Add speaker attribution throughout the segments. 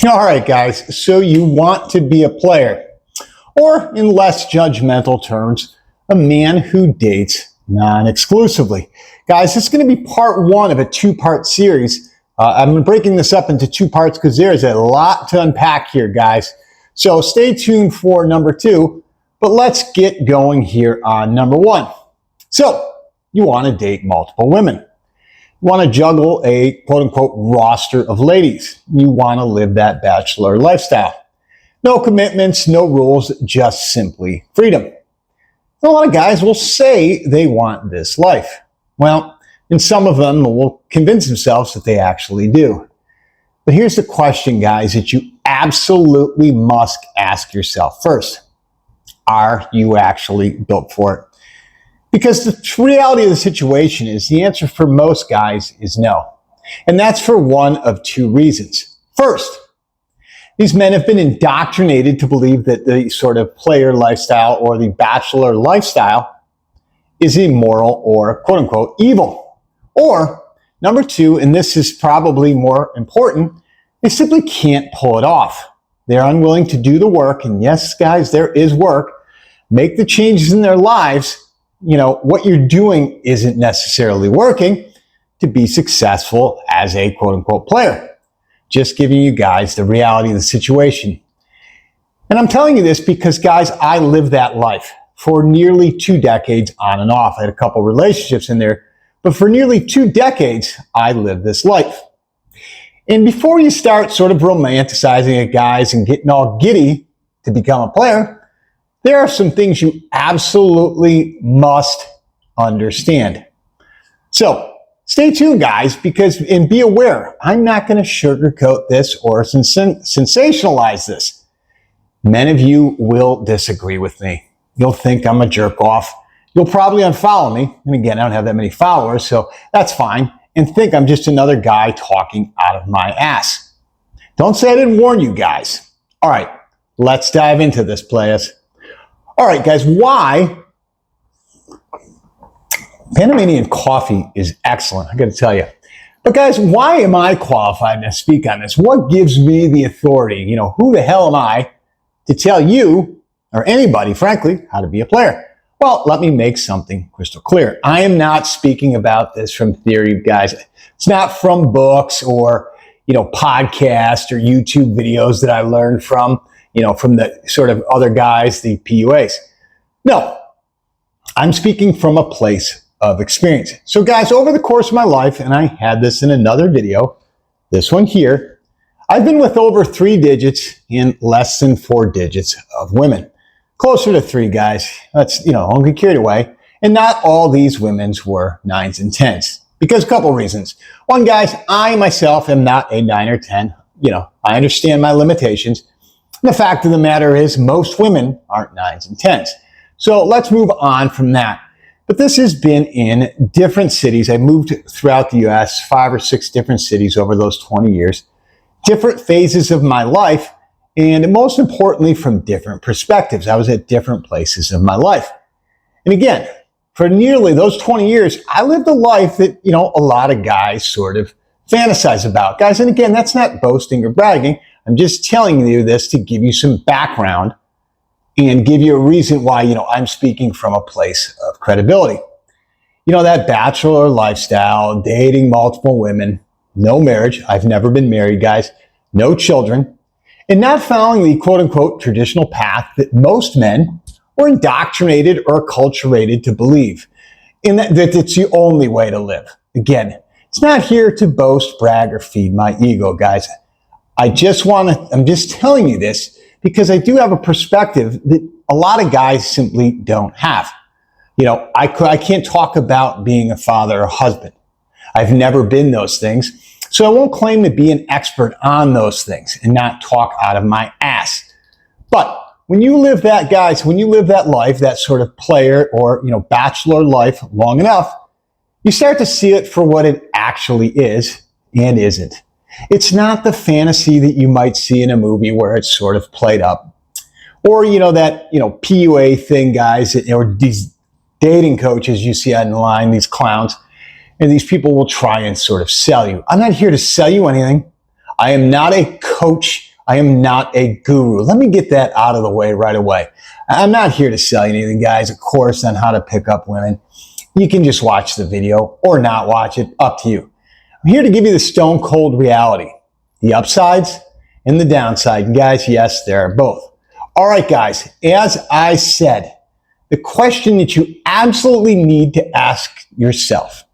Speaker 1: All right, guys, so you want to be a player, or in less judgmental terms, a man who dates non-exclusively. Guys, this is going to be part one of a two-part series. I'm breaking this up into two parts because there's a lot to unpack here, guys. So stay tuned for number two, but let's get going here on number one. So you want to date multiple women. You want to juggle a quote-unquote roster of ladies. You want to live that bachelor lifestyle. No commitments, no rules, just simply freedom. And a lot of guys will say they want this life. Well, and some of them will convince themselves that they actually do. But here's the question, guys, that you absolutely must ask yourself first. Are you actually built for it? Because the reality of the situation is the answer for most guys is no. And that's for one of two reasons. First, these men have been indoctrinated to believe that the sort of player lifestyle or the bachelor lifestyle is immoral or quote unquote evil. Or number two, and this is probably more important, they simply can't pull it off. They're unwilling to do the work. And yes, guys, there is work. Make the changes in their lives. You know, what you're doing isn't necessarily working to be successful as a quote unquote player. Just giving you guys the reality of the situation. And I'm telling you this because, guys, I lived that life for nearly 2 decades on and off. I had a couple relationships in there, but for nearly 2 decades, I lived this life. And before you start sort of romanticizing it, guys, and getting all giddy to become a player, there are some things you absolutely must understand. So stay tuned, guys, because, and be aware, I'm not going to sugarcoat this or sensationalize this. Many of you will disagree with me. You'll think I'm a jerk off. You'll probably unfollow me. And again, I don't have that many followers, so that's fine. And think I'm just another guy talking out of my ass. Don't say I didn't warn you guys. All right, let's dive into this, players. All right, guys, why Panamanian coffee is excellent, I got to tell you. But guys, why am I qualified to speak on this? What gives me the authority? You know, who the hell am I to tell you, or anybody, frankly, how to be a player? Well, let me make something crystal clear. I am not speaking about this from theory, guys. It's not from books or, you know, podcasts or YouTube videos that I learned from, you know, from the sort of other guys, the PUAs. No, I'm speaking from a place of experience. So guys, over the course of my life, and I had this in another video, this one here, I've been with over 3 digits and less than 4 digits of women. Closer to 3, guys. That's, you know, don't get carried away. And not all these women's were 9s and 10s. Because a couple reasons. One, guys, I myself am not a 9 or 10. You know, I understand my limitations. The fact of the matter is most women aren't 9s and 10s. So let's move on from that. But this has been in different cities. I moved throughout the U.S., 5 or 6 different cities over those 20 years. Different phases of my life, and most importantly, from different perspectives. I was at different places of my life. And again, for nearly those 20 years, I lived a life that, you know, a lot of guys sort of fantasize about. Guys, and again, that's not boasting or bragging. I'm just telling you this to give you some background and give you a reason why, you know, I'm speaking from a place of credibility. You know, that bachelor lifestyle, dating multiple women, no marriage. I've never been married, guys. No children. And not following the quote-unquote traditional path that most men were indoctrinated or acculturated to believe. And that it's the only way to live. Again, it's not here to boast, brag, or feed my ego, guys. I'm just telling you this because I do have a perspective that a lot of guys simply don't have. You know, I can't talk about being a father or husband. I've never been those things. So I won't claim to be an expert on those things and not talk out of my ass. But when you live that, guys, when you live that life, that sort of player or, you know, bachelor life long enough, you start to see it for what it actually is and isn't. It's not the fantasy that you might see in a movie where it's sort of played up. Or, you know, that, you know, PUA thing, guys, or these dating coaches you see online, these clowns, and these people will try and sort of sell you. I'm not here to sell you anything. I am not a coach I am not a guru. Let me get that out of the way right away. I'm not here to sell you anything, guys, a course on how to pick up women. You can just watch the video or not watch it, up to you. I'm here to give you the stone cold reality, the upsides and the downside. And guys, yes, there are both. All right, guys, as I said, the question that you absolutely need to ask yourself.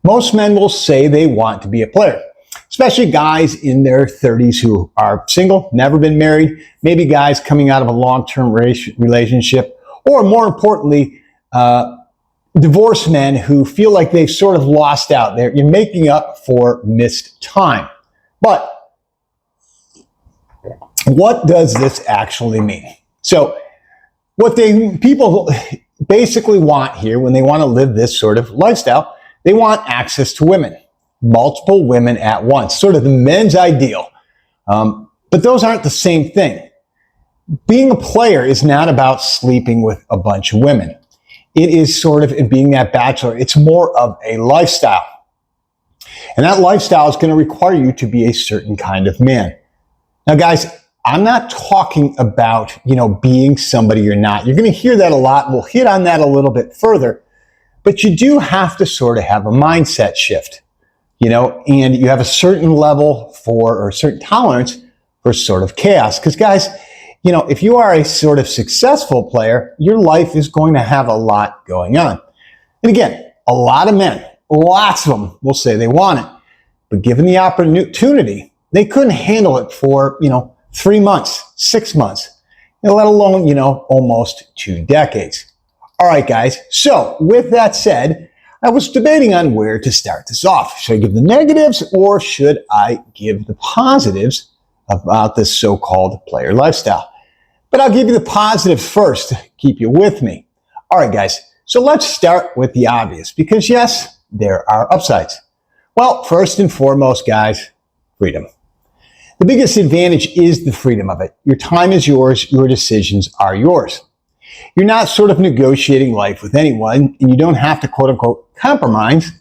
Speaker 1: Most men will say they want to be a player, especially guys in their 30s who are single, never been married, maybe guys coming out of a long-term relationship, or more importantly, divorced men who feel like they've sort of lost out. You're making up for missed time. But what does this actually mean? So what people basically want here when they want to live this sort of lifestyle, they want access to women, multiple women at once, sort of the men's ideal. But those aren't the same thing. Being a player is not about sleeping with a bunch of women. It is sort of being that bachelor. It's more of a lifestyle. And that lifestyle is going to require you to be a certain kind of man. Now, guys, I'm not talking about, being somebody you're not. You're going to hear that a lot. We'll hit on that a little bit further. But you do have to sort of have a mindset shift, and you have a certain level or a certain tolerance for sort of chaos. Because, guys, if you are a sort of successful player, your life is going to have a lot going on. And again, a lot of men, lots of them will say they want it. But given the opportunity, they couldn't handle it for, 3 months, 6 months, let alone, almost 2 decades. All right, guys. So with that said, I was debating on where to start this off. Should I give the negatives or should I give the positives about this so-called player lifestyle? But I'll give you the positives first to keep you with me. All right, guys. So let's start with the obvious because, yes, there are upsides. Well, first and foremost, guys, freedom. The biggest advantage is the freedom of it. Your time is yours. Your decisions are yours. You're not sort of negotiating life with anyone, and you don't have to, quote unquote, compromise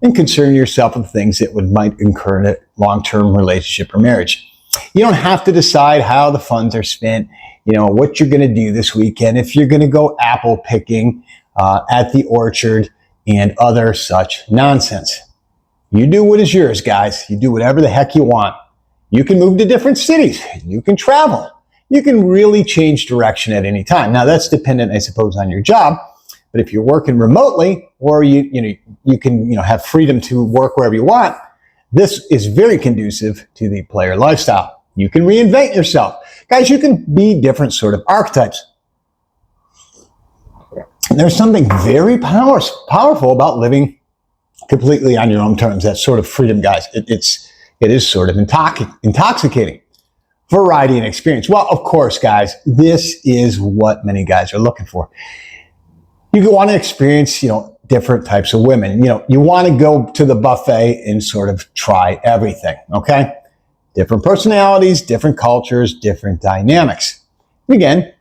Speaker 1: and concern yourself with things that might incur in a long-term relationship or marriage. You don't have to decide how the funds are spent, what you're going to do this weekend, if you're going to go apple picking at the orchard and other such nonsense. You do what is yours, guys. You do whatever the heck you want. You can move to different cities. You can travel. You can really change direction at any time. Now, that's dependent, I suppose, on your job. But if you're working remotely or you can have freedom to work wherever you want, this is very conducive to the player lifestyle. You can reinvent yourself. Guys, you can be different sort of archetypes. And there's something very powerful about living completely on your own terms. That sort of freedom, guys. It is sort of intoxicating. Variety and experience. Well, of course, guys, this is what many guys are looking for. You want to experience, different types of women. You want to go to the buffet and sort of try everything, okay? Different personalities, different cultures, different dynamics. And again,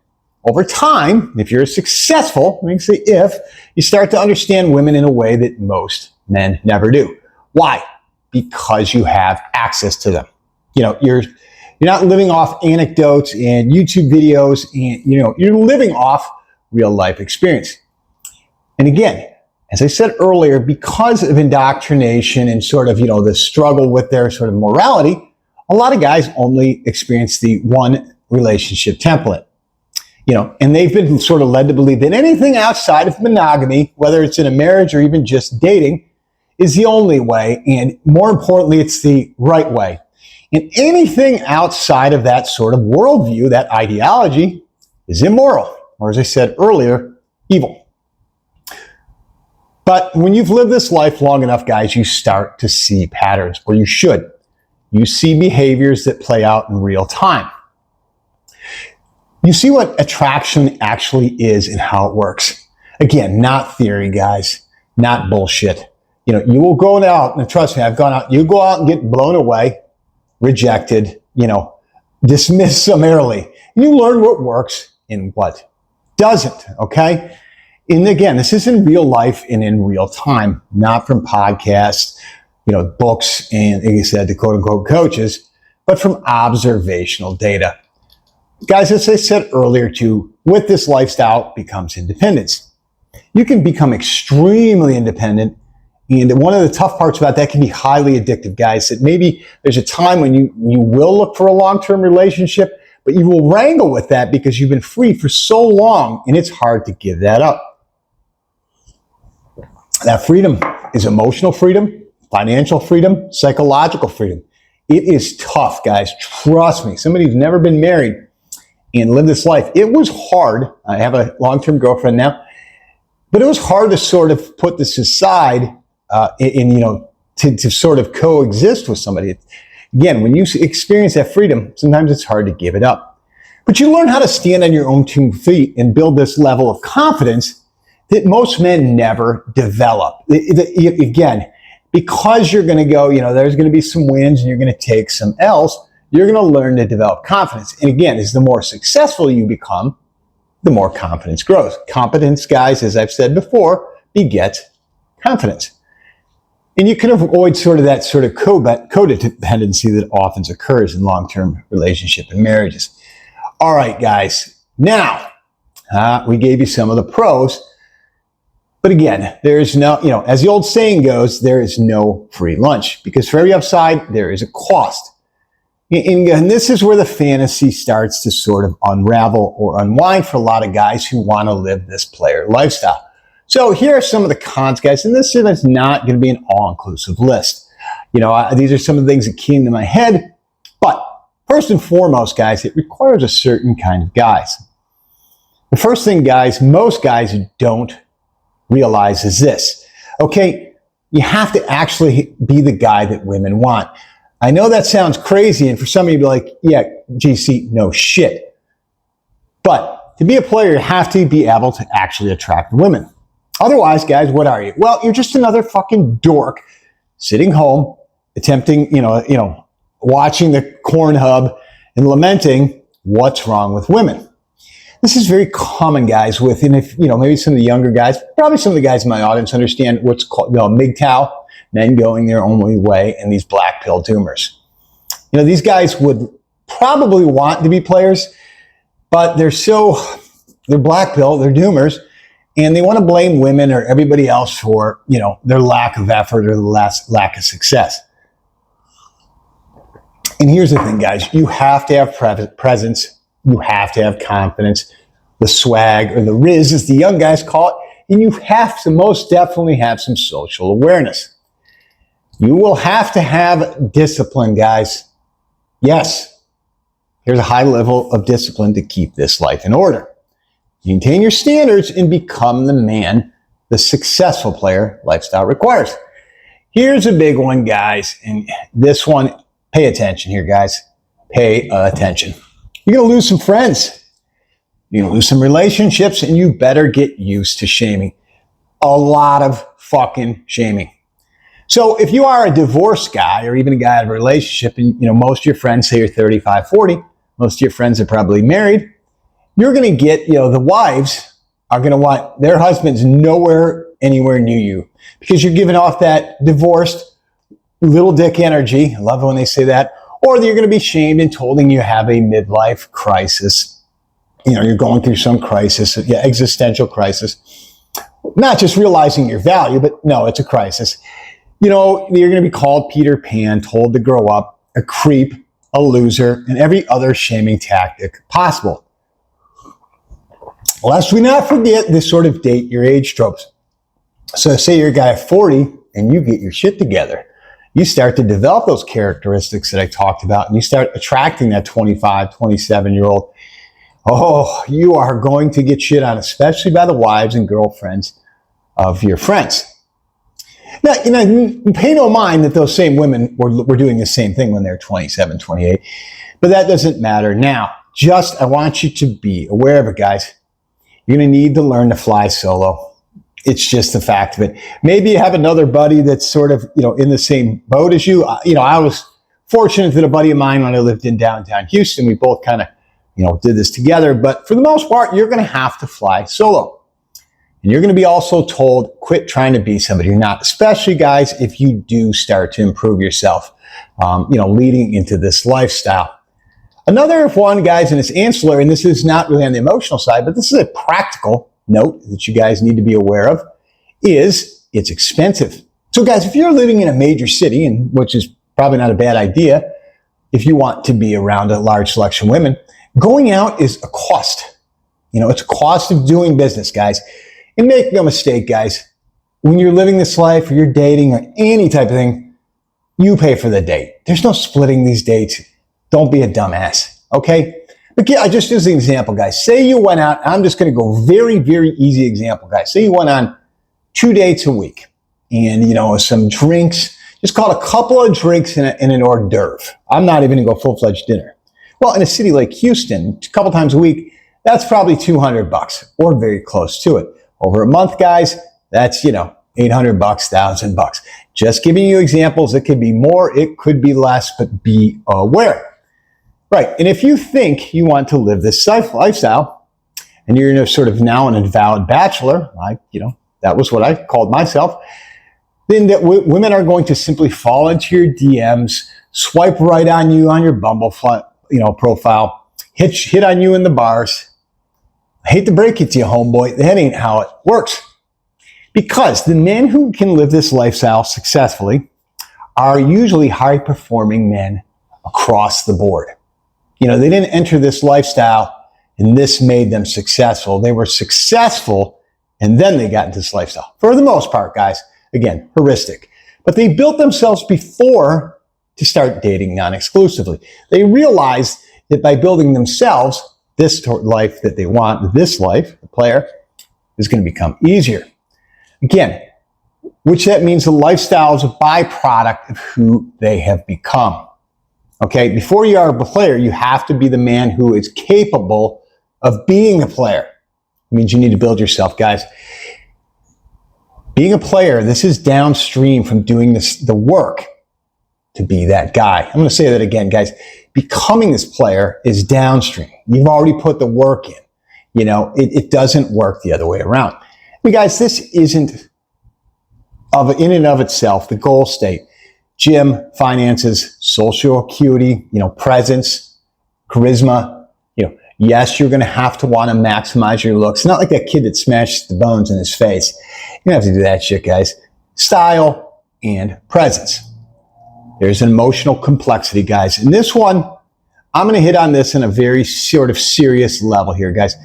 Speaker 1: over time, if you're successful, let me say if, you start to understand women in a way that most men never do. Why? Because you have access to them. You're not living off anecdotes and YouTube videos, and you're living off real life experience. And again, as I said earlier, because of indoctrination and sort of the struggle with their sort of morality, a lot of guys only experience the one relationship template. And they've been sort of led to believe that anything outside of monogamy, whether it's in a marriage or even just dating, is the only way, and more importantly, it's the right way. And anything outside of that sort of worldview, that ideology, is immoral, or as I said earlier, evil. But when you've lived this life long enough, guys, you start to see patterns, or you should. You see behaviors that play out in real time. You see what attraction actually is and how it works. Again, not theory, guys, not bullshit. You will go out, and trust me, I've gone out, you go out and get blown away, rejected, dismissed summarily. And you learn what works and what doesn't, okay? And again, this is in real life and in real time, not from podcasts, books, and like I said, the quote unquote coaches, but from observational data. Guys, as I said earlier too, with this lifestyle becomes independence. You can become extremely independent, and one of the tough parts about that can be highly addictive, guys, that maybe there's a time when you will look for a long-term relationship, but you will wrangle with that because you've been free for so long, and it's hard to give that up. That freedom is emotional freedom, financial freedom, psychological freedom. It is tough, guys. Trust me. Somebody who's never been married and lived this life. It was hard. I have a long-term girlfriend now, but it was hard to sort of put this aside to sort of coexist with somebody. Again, when you experience that freedom, sometimes it's hard to give it up. But you learn how to stand on your own 2 feet and build this level of confidence that most men never develop. Again, because you're going to go, there's going to be some wins and you're going to take some L's, you're going to learn to develop confidence. And again, as the more successful you become, the more confidence grows. Competence, guys, as I've said before, begets confidence. And you can avoid that codependency that often occurs in long-term relationship and marriages. All right, guys. Now, we gave you some of the pros. But again, there's no, as the old saying goes, there is no free lunch, because for every upside, there is a cost. And this is where the fantasy starts to sort of unravel or unwind for a lot of guys who want to live this player lifestyle. So here are some of the cons, guys, and this is not going to be an all-inclusive list. These are some of the things that came to my head, but first and foremost, guys, it requires a certain kind of guys. The first thing, guys, most guys don't realize is this. Okay, you have to actually be the guy that women want. I know that sounds crazy, and for some of you, be like, yeah, GC, no shit. But to be a player, you have to be able to actually attract women. Otherwise, guys, what are you? Well, you're just another fucking dork sitting home, attempting, watching the corn hub and lamenting what's wrong with women. This is very common, guys, and if, maybe some of the younger guys, probably some of the guys in my audience understand what's called, MGTOW, men going their own way, and these black pill doomers. These guys would probably want to be players, but they're black pill, they're doomers, and they want to blame women or everybody else for, their lack of effort or the lack of success. And here's the thing, guys. You have to have presence. You have to have confidence, the swag, or the riz, as the young guys call it. And you have to most definitely have some social awareness. You will have to have discipline, guys. Yes, here's a high level of discipline to keep this life in order. Maintain your standards and become the man the successful player lifestyle requires. Here's a big one, guys. And this one, pay attention here, guys. Pay attention. You're going to lose some friends. You're going to lose some relationships, and you better get used to shaming. A lot of fucking shaming. So if you are a divorced guy or even a guy out of a relationship, and most of your friends say you're 35, 40, most of your friends are probably married, you're going to get, the wives are going to want their husbands anywhere near you, because you're giving off that divorced little dick energy. I love it when they say that. Or you're going to be shamed and told you have a midlife crisis. You're going through some crisis, existential crisis. Not just realizing your value, but no, it's a crisis. You're going to be called Peter Pan, told to grow up, a creep, a loser, and every other shaming tactic possible. Lest we not forget this sort of date your age tropes. So say you're a guy at 40 and you get your shit together. You start to develop those characteristics that I talked about, and you start attracting that 25, 27-year-old. Oh, you are going to get shit on, especially by the wives and girlfriends of your friends. Now, pay no mind that those same women were doing the same thing when they're 27, 28, but that doesn't matter. Now, I want you to be aware of it, guys. You're going to need to learn to fly solo. It's just the fact of it. Maybe you have another buddy that's sort of, in the same boat as you. I was fortunate that a buddy of mine, when I lived in downtown Houston, we both kind of, did this together. But for the most part, you're going to have to fly solo. And you're going to be also told, quit trying to be somebody you're not, especially, guys, if you do start to improve yourself. leading into this lifestyle. Another one, guys, and it's ancillary, and this is not really on the emotional side, but this is a practical note that you guys need to be aware of, is it's expensive. So, guys, if you're living in a major city, and which is probably not a bad idea if you want to be around a large selection of women, going out is a cost. It's a cost of doing business, guys. And make no mistake, guys, when you're living this life or you're dating or any type of thing, you pay for the date. There's no splitting these dates. Don't be a dumbass, okay? But yeah, I just use an example, guys. Say you went out, I'm just going to go very, very easy example, guys. Say you went on 2 dates a week and, some drinks, just call it a couple of drinks and an hors d'oeuvre. I'm not even going to go full-fledged dinner. Well, in a city like Houston, a couple times a week, that's probably $200 or very close to it. Over a month, guys, that's, $800, $1,000. Just giving you examples. It could be more, it could be less, but be aware. Right. And if you think you want to live this lifestyle and you're sort of now an avowed bachelor, that was what I called myself, then that women are going to simply fall into your DMs, swipe right on you on your Bumble, profile, hit on you in the bars. I hate to break it to you, homeboy. That ain't how it works. Because the men who can live this lifestyle successfully are usually high-performing men across the board. They didn't enter this lifestyle and this made them successful. They were successful and then they got into this lifestyle. For the most part, guys, again, heuristic. But they built themselves before to start dating non-exclusively. They realized that by building themselves, this life that they want, this life, the player, is going to become easier. Again, which that means the lifestyle is a byproduct of who they have become. Okay, before you are a player, you have to be the man who is capable of being a player. It means you need to build yourself, guys. Being a player, this is downstream from doing the work to be that guy. I'm going to say that again, guys. Becoming this player is downstream. You've already put the work in. It doesn't work the other way around. I mean, guys, this isn't in and of itself the goal state. Gym, finances, social acuity, presence, charisma. Yes, you're going to have to want to maximize your looks. Not like that kid that smashed the bones in his face. You don't have to do that shit, guys. Style and presence. There's an emotional complexity, guys. And this one, I'm going to hit on this in a very sort of serious level here, guys.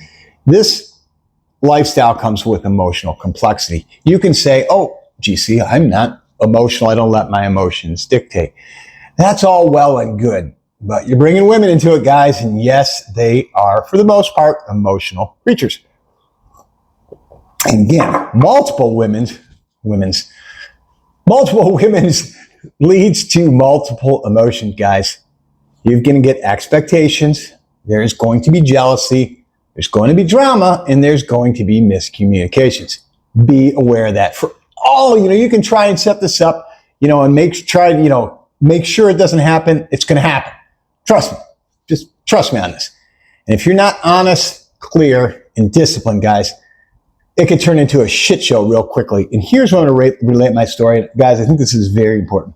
Speaker 1: This lifestyle comes with emotional complexity. You can say, oh, GC, I'm not emotional. I don't let my emotions dictate. That's all well and good, but you're bringing women into it, guys. And yes, they are, for the most part, emotional creatures. And again, multiple women's leads to multiple emotions, guys. You're going to get expectations. There's going to be jealousy. There's going to be drama, and there's going to be miscommunications. Be aware of that. For all, you can try and set this up, and make sure it doesn't happen. It's going to happen. Trust me. Just trust me on this. And if you're not honest, clear, and disciplined, guys, it could turn into a shit show real quickly. And here's where I'm going to relate my story. Guys, I think this is very important.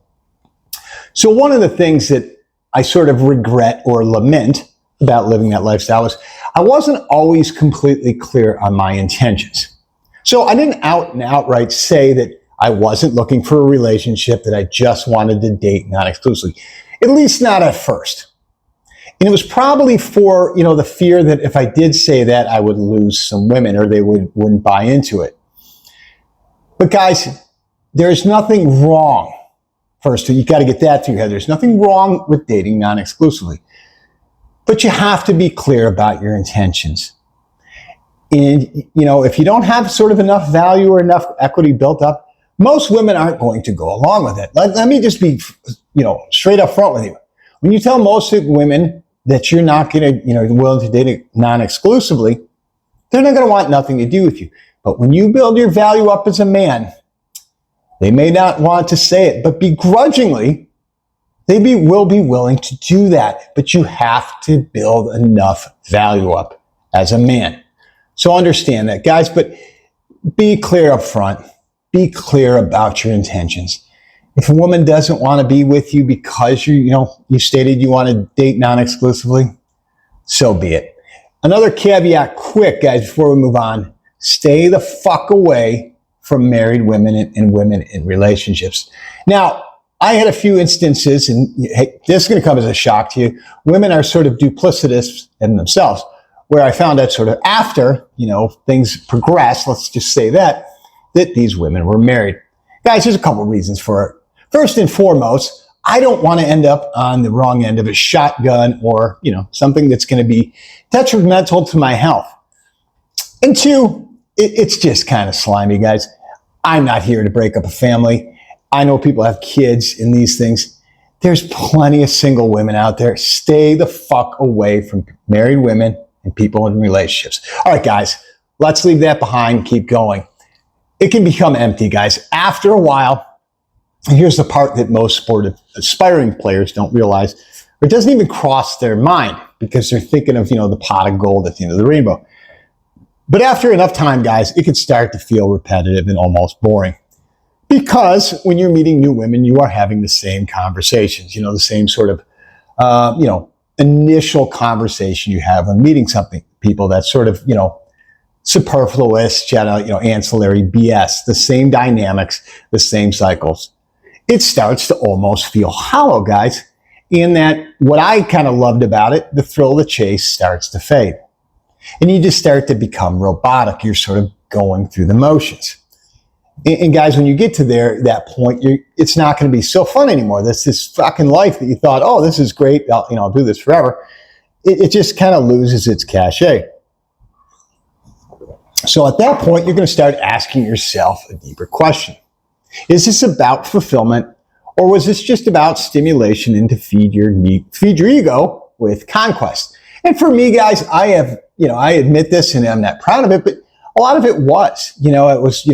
Speaker 1: So one of the things that I sort of regret or lament about living that lifestyle was I wasn't always completely clear on my intentions. So I didn't outright say that I wasn't looking for a relationship, that I just wanted to date non-exclusively, at least not at first. And it was probably for, the fear that if I did say that, I would lose some women or they wouldn't buy into it. But guys, there's nothing wrong. First, you got to get that through your head. There's nothing wrong with dating non-exclusively. But you have to be clear about your intentions. And, if you don't have sort of enough value or enough equity built up, most women aren't going to go along with it. Let me just be, straight up front with you. When you tell most women that you're not going to, willing to date non-exclusively, they're not going to want nothing to do with you. But when you build your value up as a man, they may not want to say it, but begrudgingly, they will be willing to do that. But you have to build enough value up as a man. So understand that, guys, but be clear up front. Be clear about your intentions. If a woman doesn't want to be with you because you stated you want to date non-exclusively, so be it. Another caveat, quick, guys, before we move on, stay the fuck away from married women and women in relationships. Now, I had a few instances, and hey, this is going to come as a shock to you. Women are sort of duplicitous in themselves, where I found out sort of after, things progressed, let's just say that these women were married. Guys, there's a couple of reasons for it. First and foremost, I don't want to end up on the wrong end of a shotgun or, something that's going to be detrimental to my health. And two, it's just kind of slimy, guys. I'm not here to break up a family. I know people have kids in these things. There's plenty of single women out there. Stay the fuck away from married women and people in relationships. All right, guys, let's leave that behind and keep going. It can become empty, guys. After a while, and here's the part that most sportive aspiring players don't realize, or it doesn't even cross their mind because they're thinking of, the pot of gold at the end of the rainbow. But after enough time, guys, it can start to feel repetitive and almost boring. Because when you're meeting new women, you are having the same conversations, the same sort of, initial conversation you have when meeting people that's sort of, superfluous, ancillary BS, the same dynamics, the same cycles. It starts to almost feel hollow, guys, in that what I kind of loved about it, the thrill of the chase starts to fade. And you just start to become robotic. You're sort of going through the motions. And guys, when you get to that point, it's not going to be so fun anymore. This fucking life that you thought, oh, this is great. I'll do this forever. It just kind of loses its cachet. So at that point, you're going to start asking yourself a deeper question. Is this about fulfillment, or was this just about stimulation and to feed your ego with conquest? And for me, guys, I admit this and I'm not proud of it, but a lot of it was, it was,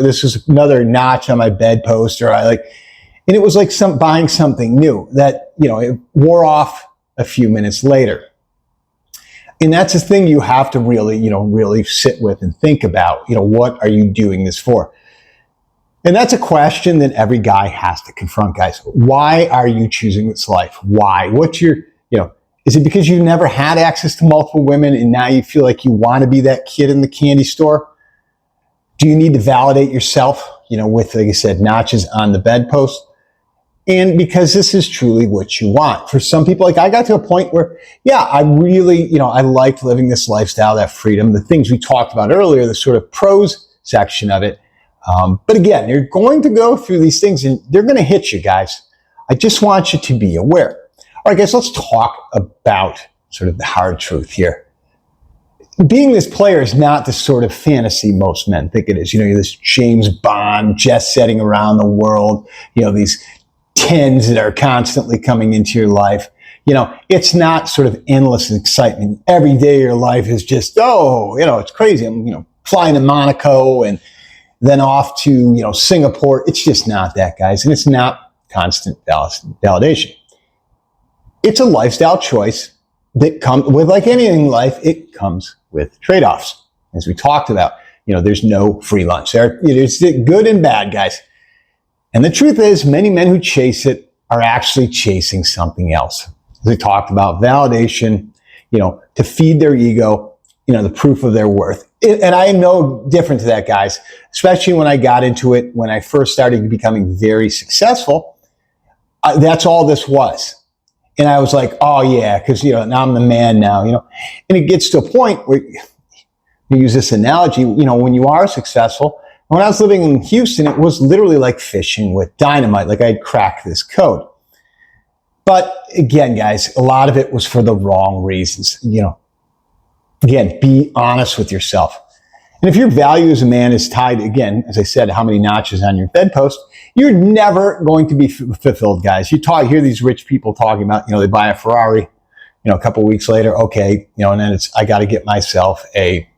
Speaker 1: this was another notch on my bedpost, and it was like buying something new that, it wore off a few minutes later. And that's the thing you have to really sit with and think about, what are you doing this for? And that's a question that every guy has to confront, guys. Why are you choosing this life? Why? What's your, is it because you never had access to multiple women and now you feel like you want to be that kid in the candy store? Do you need to validate yourself, with, like I said, notches on the bedpost? And because this is truly what you want. For some people, I got to a point where, I really, I liked living this lifestyle, that freedom, the things we talked about earlier, the sort of pros section of it. But again, you're going to go through these things and they're going to hit you, guys. I just want you to be aware. All right, guys, let's talk about sort of the hard truth here. Being this player is not the sort of fantasy most men think it is. This James Bond jet setting around the world, these tens that are constantly coming into your life. It's not sort of endless excitement. Every day of your life is just, it's crazy. I'm, flying to Monaco and then off to, Singapore. It's just not that, guys. And it's not constant validation. It's a lifestyle choice that comes with, like anything in life, it comes with trade-offs. As we talked about, there's no free lunch. There's good and bad, guys. And the truth is, many men who chase it are actually chasing something else. As we talked about, validation, to feed their ego, the proof of their worth. And I am no different to that, guys, especially when I got into it, when I first started becoming very successful. That's all this was. And I was like, oh yeah, because, now I'm the man now, and it gets to a point where, we use this analogy, when you are successful. When I was living in Houston, it was literally like fishing with dynamite, like I'd cracked this code. But again, guys, a lot of it was for the wrong reasons. Again, be honest with yourself. And if your value as a man is tied, again, as I said, how many notches on your bedpost, you're never going to be fulfilled, guys. Hear these rich people talking about, they buy a Ferrari, a couple of weeks later, okay, and then I got to get myself a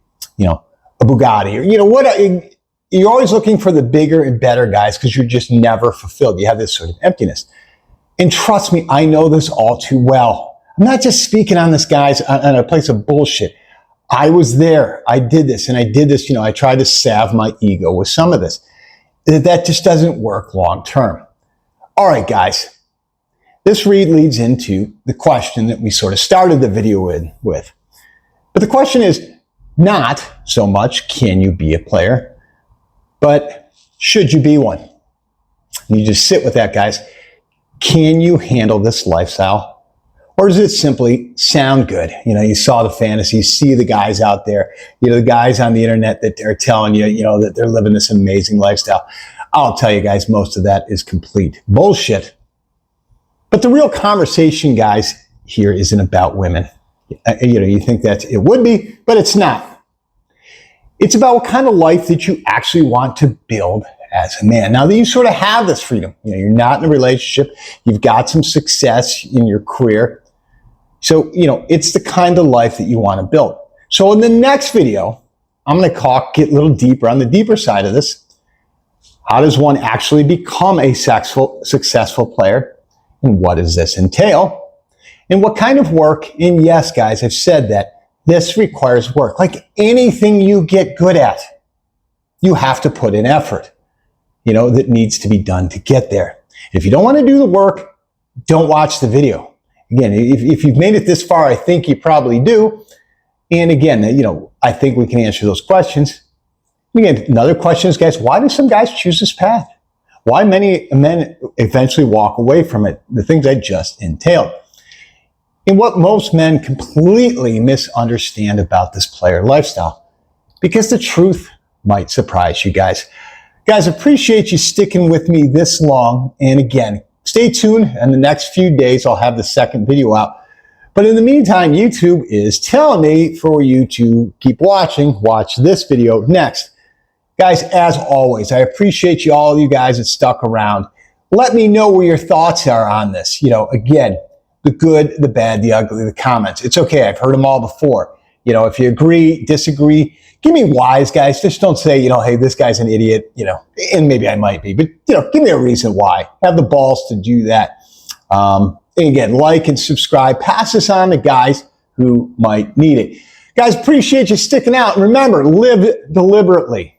Speaker 1: Bugatti, or, you're always looking for the bigger and better, guys, because you're just never fulfilled. You have this sort of emptiness. And trust me, I know this all too well. I'm not just speaking on this, guys, on a place of bullshit. I was there. I did this, and I did this. I tried to salve my ego with some of this. That just doesn't work long term. All right, guys. This leads into the question that we sort of started the video with. But the question is not so much, can you be a player, but should you be one? And you just sit with that, guys. Can you handle this lifestyle? Or does it simply sound good? You know, you saw the fantasy, see the guys out there, you know, the guys on the internet that are telling you, you know, that they're living this amazing lifestyle. I'll tell you guys, most of that is complete bullshit. But the real conversation, guys, here isn't about women. You know, you think that it would be, but it's not. It's about what kind of life that you actually want to build as a man. Now that you sort of have this freedom, you know, you're not in a relationship, you've got some success in your career. So, you know, it's the kind of life that you want to build. So in the next video, I'm going to get a little deeper on the deeper side of this. How does one actually become a successful player? And what does this entail? And what kind of work? And yes, guys, I've said that this requires work. Like anything you get good at, you have to put in effort, you know, that needs to be done to get there. If you don't want to do the work, don't watch the video. Again, if you've made it this far, I think you probably do. And again, you know, I think we can answer those questions. Again, another question is, guys, why do some guys choose this path? Why many men eventually walk away from it? The things I just entailed. And what most men completely misunderstand about this player lifestyle. Because the truth might surprise you guys. Guys, appreciate you sticking with me this long. And again, stay tuned. In the next few days, I'll have the second video out. But in the meantime, YouTube is telling me for you to keep watching. Watch this video next. Guys, as always, I appreciate you, all you guys that stuck around. Let me know where your thoughts are on this. You know, again, the good, the bad, the ugly, the comments. It's okay. I've heard them all before. You know, if you agree, disagree, give me whys, guys. Just don't say, you know, hey, this guy's an idiot, you know, and maybe I might be, but, you know, give me a reason why. Have the balls to do that. And again, like and subscribe. Pass this on to guys who might need it. Guys, appreciate you sticking out. And remember, live deliberately.